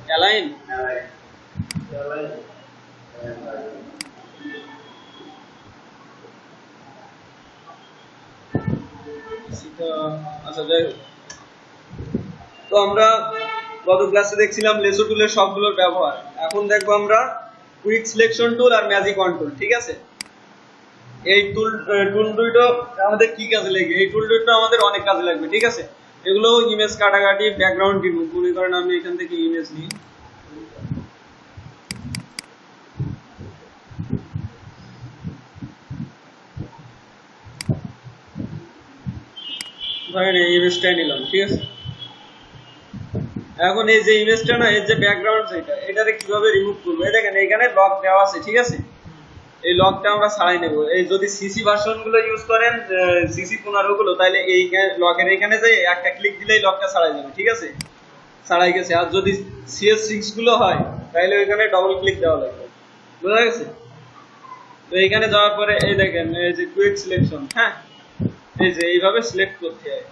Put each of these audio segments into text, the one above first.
Align আচ্ছা যাই হোক, তো আমরা গত ক্লাসে দেখছিলাম লেসো টুলের সবগুলোর ব্যবহার। এখন দেখবো আমরা কুইক সিলেকশন টুল আর ম্যাজিক কন্ট্রোল। ঠিক আছে, এই টুল দুটো আমাদের কি কাজে লাগবে? এই টুল দুটো আমাদের অনেক কাজে লাগবে। ঠিক আছে, এগুলো ইমেজ কাটাকাটি, ব্যাকগ্রাউন্ড রিমুভ। মনে করেন আমি এখান থেকে ইমেজ নিই, ধরেন এই ইমেজটা নিলাম। ঠিক আছে, এখন এই যে ইমেজটা না, এর যে ব্যাকগ্রাউন্ড যেটা, এটারে কিভাবে রিমুভ করবো? এই দেখেন এখানে লক দেওয়া আছে। ঠিক আছে, এই লকটা আমরা ছাড়াই নেব। এই যদি সিসি ভার্সন গুলো ইউজ করেন, সিসি 15 গুলো, তাহলে এই লকের এখানে যে একটা ক্লিক দিলেই লকটা ছাড়াই যাবে। ঠিক আছে, ছাড়াই গেছে। আর যদি CS6 গুলো হয় তাহলে ওইখানে ডবল ক্লিক দেওয়া লাগবে। বুঝা গেছে? তো এইখানে যাওয়ার পরে এই দেখেন এই যে কুইক সিলেকশন, হ্যাঁ, এই যে এইভাবে সিলেক্ট করতে হয়।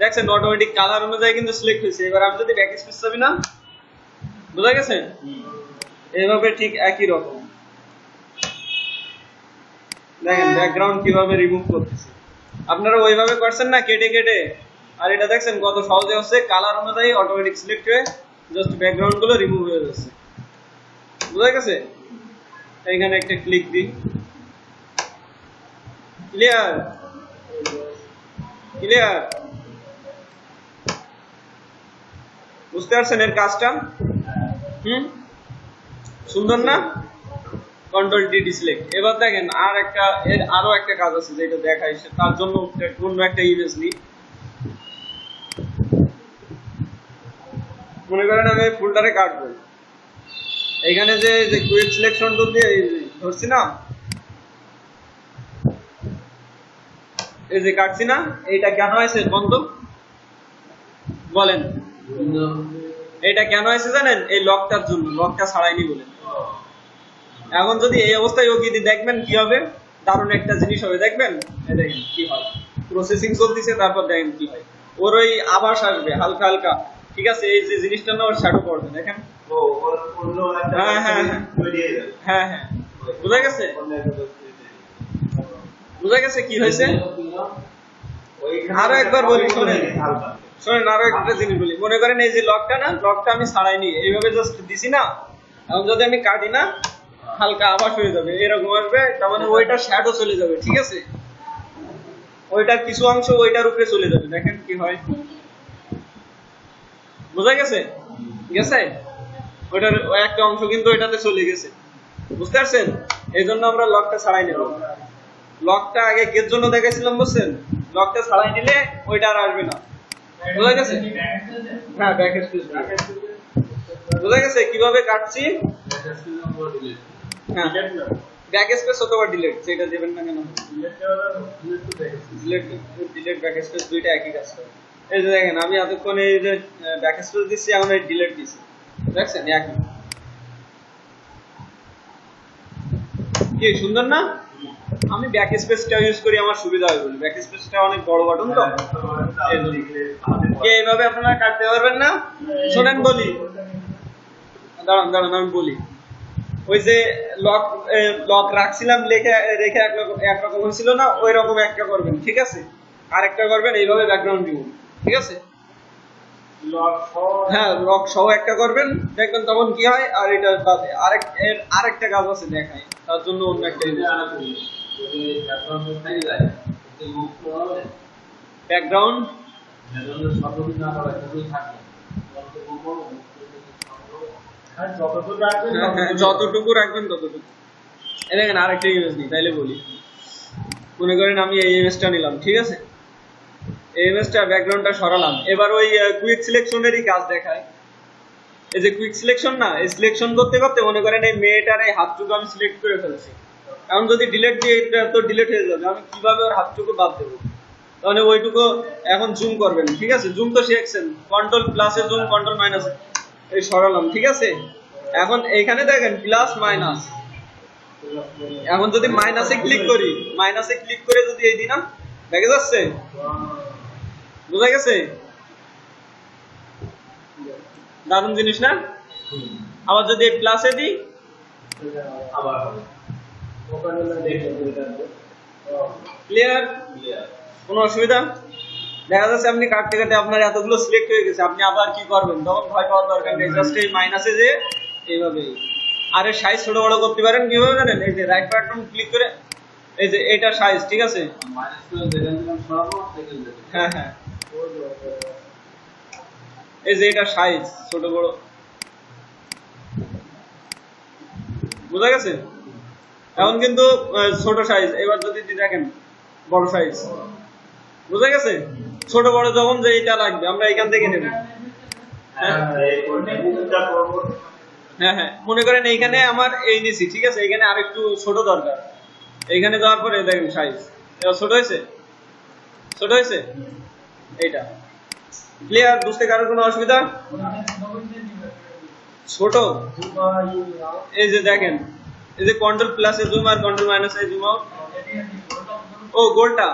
দেখছেন অটোমেটিক কালার অনুযায়ী কিন্তু সিলেক্ট হয়েছে। এবার আমি যদি ব্যাক স্পেস চাবি না, বুঝা গেছে? এইভাবে ঠিক একই রকম দেখেন ব্যাকগ্রাউন্ড কিভাবে রিমুভ করতেছে। আপনারা ওইভাবে করছেন না কেটে কেটে, আর এটা দেখছেন কত সহজে হচ্ছে। কালার অনুযায়ী অটোমেটিক সিলেক্ট হয়ে জাস্ট ব্যাকগ্রাউন্ড গুলো রিমুভ হয়ে যাচ্ছে। বুঝা গেছে? এইখানে একটা ক্লিক দিই, ক্লিয়ার ক্লিয়ার। বুঝতে পারছেন এর কাজটা? সুন্দর না? Control D deselect. এবার দেখেন আরো একটা কাজ আছে যেটা দেখাই, তার জন্য অন্য একটা ইমেজ নিই। মনে করেন আমি ফুলটারে কাটবো, এখানে যে কুইক সিলেকশন টুল দিয়ে ধরছি না, এই যে কাটছি না, এইটা কেন হয়েছে বন্ধু বলেন? এটা কেন হয়েছে জানেন? এই লকটার জন্য, লকটা ছাড়াইনি বলে। এখন যদি এই অবস্থায় ওকে দিয়ে দেখবেন কি হবে, দারুণ একটা জিনিস হবে। দেখবেন দেখেন কি হয়, প্রসেসিং চলতেছে, তারপর দেখেন কি হয়। ওর ওই আভাস আসবে হালকা হালকা। ঠিক আছে, এই যে জিনিসটা না, ওর শ্যাডো পড়বে। দেখেন, হ্যাঁ হ্যাঁ হ্যাঁ হ্যাঁ, বুঝা গেছে? বুঝা গেছে কি হয়েছে? আরো একবার বলি, শোনেন শোনেন, আরো একটা জিনিস বলি। মনে করেন এই যে লকটা না, লকটা আমি ছাড়াইনি, এইভাবে জাস্ট দিছি না। এখন যদি আমি কাটি না, হালকা আভাস হয়ে যাবে, এরকম আসবে। তার মানে ওইটার শ্যাডো চলে যাবে। ঠিক আছে, ওইটার কিছু অংশ ওইটার উপরে চলে যাবে। দেখেন কি হয়, বুঝা গেছে? গেছে, ওইটার একটা অংশ কিন্তু এটাতে চলে গেছে। বুঝতে পারছেন? এই জন্য আমরা লকটা ছাড়াই নেব। লকটা আগে কের জন্য দেখাইছিলাম বুঝছেন? লকটা ছাড়াই নিলে ওইটা আর আসবে না। বুঝা গেছে? হ্যাঁ, ব্যাক স্পেস। বুঝা গেছে কিভাবে কাটছি? হ্যাঁ, ব্যাক স্পেস অথবা ডিলিট, যেটা দেবেন না কেন। ডিলিট ব্যাক স্পেস দুইটা একই কাজ করে। এই যে দেখেন আমি এতক্ষণ এই যে ব্যাক স্পেস দিচ্ছি, এখন এই ডিলিট দিচ্ছি। দেখছেন একই। কি সুন্দর না? আমি ব্যাক স্পেসটা ইউজ করি আমার সুবিধা হয় বলে। ব্যাক স্পেসটা অনেক বড় বাটন তো, এইভাবে আপনারা কাটতে পারবেন না। শোনেন বলি, দাঁড়ান দাঁড়ান আমি বলি। ওই যে লক রাখছিলাম রেখে একরকম হয়েছিল না, ওই রকম একটা করবেন। ঠিক আছে, আরেকটা করবেন এইভাবে ব্যাকগ্রাউন্ড দিব। ঠিক আছে, হ্যাঁ, লক সহ একটা করবেন, দেখবেন তখন কি হয়। আর এটা বাদে আরেকটা কাজ আছে দেখাই, তার জন্য অন্য একটা ব্যাকগ্রাউন্ড যতটুকু রাখবেন ততটুকু। দেখেন আরেকটা ইমেজ নিই, তাইলে বলি। মনে করেন আমি এই ইমেজটা নিলাম। ঠিক আছে, এই ইমেজটা ব্যাকগ্রাউন্ডটা সরালাম। এবার ওই কুইক সিলেকশনেরই কাজ দেখায়। এই যে কুইক সিলেকশন না, এই সিলেকশন করতে করতে মনে করেন এই মেয়েটার এই হাতটুকু আমি সিলেক্ট করে ফেলছি। এখন যদি ডিলিট দিয়ে, এটা তো ডিলিট হয়ে যাবে। আমি কিভাবে ওর হাতটুকু বাদ দেবো? তাহলে ওইটুকু এখন জুম করবেন। ঠিক আছে, জুম তো শিখছেন, কন্ট্রোল প্লাসে জুম, কন্ট্রোল মাইনাসে, এই সরালাম। ঠিক আছে, এখন এইখানে দেখেন প্লাস মাইনাস। এখন যদি মাইনাসে ক্লিক করি, মাইনাসে ক্লিক করে যদি এই দিই না, দেখা যাচ্ছে? বুঝা গেছে? দারুণ জিনিস না? আবার যদি প্লাসে দিই আবার ওখানে দেখে ক্লিয়ার? কোনো অসুবিধা? দেখা যাচ্ছে আপনি কাটতে কাটতে আপনার এতগুলো সিলেক্ট হয়ে গেছে, আপনি আবার কি করবেন? তখন ভয় পাওয়ার দরকার নেই, জাস্ট এই মাইনাসে যে এইভাবে আর এর সাইজ ছোট বড় করতে পারেন কিভাবে জানেন? এই যে রাইট বাটন ক্লিক করে এই যে এটা সাইজ, ঠিক আছে? মাইনাস করে দেখেন সরাবো সেকেন্ড দেখেন। হ্যাঁ হ্যাঁ, এই যে এটা সাইজ ছোট বড়, বুঝা গেছে? এখন কিন্তু ছোট সাইজ, এবার যদি দেখেন বড় সাইজ, বুঝা গেছে? ছোট বড় যখন যে এটা লাগবে আমরা এখান থেকে নেব। হ্যাঁ হ্যাঁ, মনে করেন এইখানে আমার এই নিছি, ঠিক আছে? এইখানে আরেকটু ছোট দরকার, এইখানে যাওয়ার পরে দেখেন সাইজ এবার ছোট হয়েছে, ছোট হয়েছে এইটা। ক্লিয়ার? বুঝতে কারোর কোনো অসুবিধা? ছোট এই যে দেখেন, এই যে কন্ট্রোল প্লাসে জুম আর কন্ট্রোল মাইনাসে জুম আউট। ও গোলটা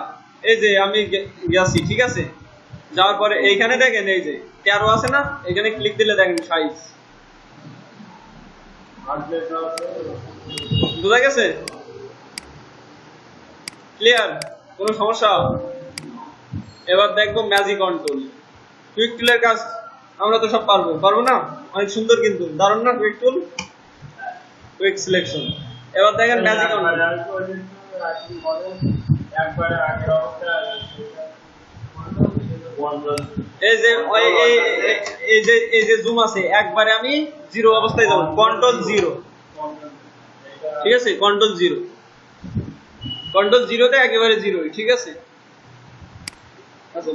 এই যে আমি গেছি, ঠিক আছে? যাওয়ার পরে এইখানে দেখেন এই যে 13 আছে না, এখানে ক্লিক দিলে দেখেন সাইজ, বুঝা গেছে? ক্লিয়ার? কোনো সমস্যা? এবার দেখবো ম্যাজিক কন্ট্রোল। কুইক টুলের কাজ আমরা তো সব পারবো, পারবো না? অনেক সুন্দর কিন্তু, দারুণ না কুইক টুল? Quick selection. এবার দেখেন ম্যাজিক কন্ট্রোল। এই যে এই যে জুম আছে, একবারে আমি জিরো অবস্থায় যাব, কন্ট্রোল জিরো, ঠিক আছে? কন্ট্রোল জিরো, কন্ট্রোল জিরোতে একেবারে জিরো, ঠিক আছে?